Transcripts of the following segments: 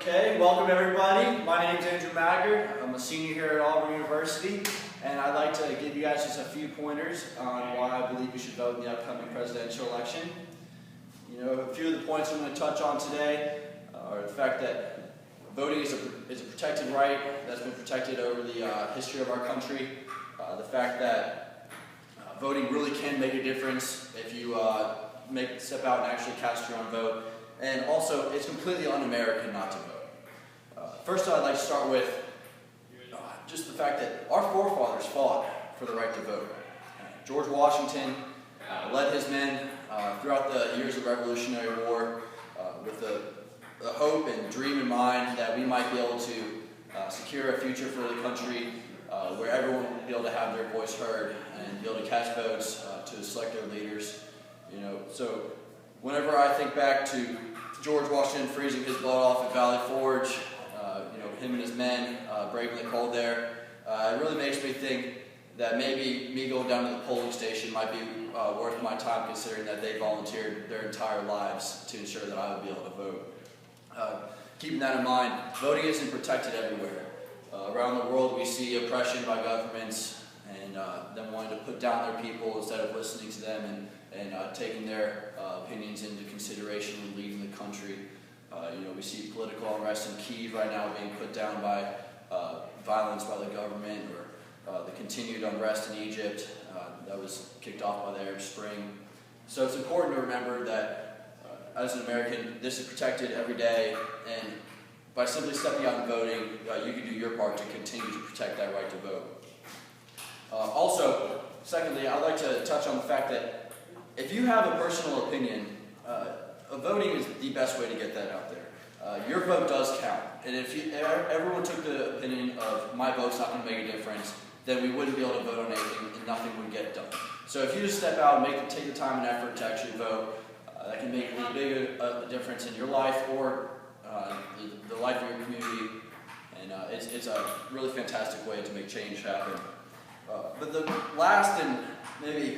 Okay, welcome everybody. My name is Andrew Maggard. I'm a senior here at Auburn University, and I'd like to give you guys just a few pointers on why I believe you should vote in the upcoming presidential election. A few of the points I'm going to touch on today are the fact that voting is a protected right that's been protected over the history of our country. The fact that voting really can make a difference if you step out and actually cast your own vote. And also, it's completely un-American not to vote. First, I'd like to start with just the fact that our forefathers fought for the right to vote. George Washington led his men throughout the years of the Revolutionary War with the hope and dream in mind that we might be able to secure a future for the country where everyone will be able to have their voice heard and be able to cast votes to select their leaders. So whenever I think back to George Washington freezing his blood off at Valley Forge, him and his men braving the cold there, it really makes me think that maybe me going down to the polling station might be worth my time, considering that they volunteered their entire lives to ensure that I would be able to vote. Keeping that in mind, voting isn't protected everywhere. Around the world we see oppression by governments and them wanting to put down their people instead of listening to them and taking their opinions into consideration when leading the country. We see political unrest in Kyiv right now being put down by violence by the government, or the continued unrest in Egypt that was kicked off by the Arab Spring. So it's important to remember that as an American, this is protected every day, and by simply stepping out and voting, you can do your part to continue to protect that right to vote. Also, secondly, I'd like to touch on the fact that if you have a personal opinion, voting is the best way to get that out there. Your vote does count, and if everyone took the opinion of my vote's not going to make a difference, then we wouldn't be able to vote on anything and nothing would get done. So if you just step out and take the time and effort to actually vote, that can make as big a difference in your life or the life of your community, and it's a really fantastic way to make change happen. But the last and maybe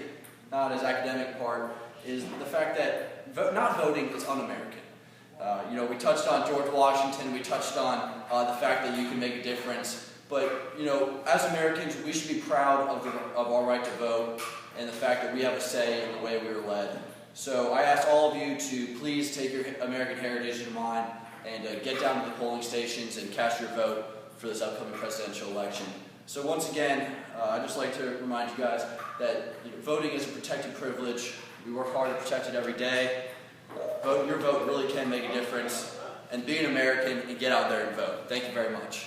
not as academic part is the fact that not voting is un-American. We touched on George Washington, we touched on the fact that you can make a difference, but as Americans we should be proud of our right to vote and the fact that we have a say in the way we were led. So I ask all of you to please take your American heritage in mind and get down to the polling stations and cast your vote for this upcoming presidential election. So once again, I'd just like to remind you guys that voting is a protected privilege. We work hard to protect it every day. Your vote really can make a difference. And be an American and get out there and vote. Thank you very much.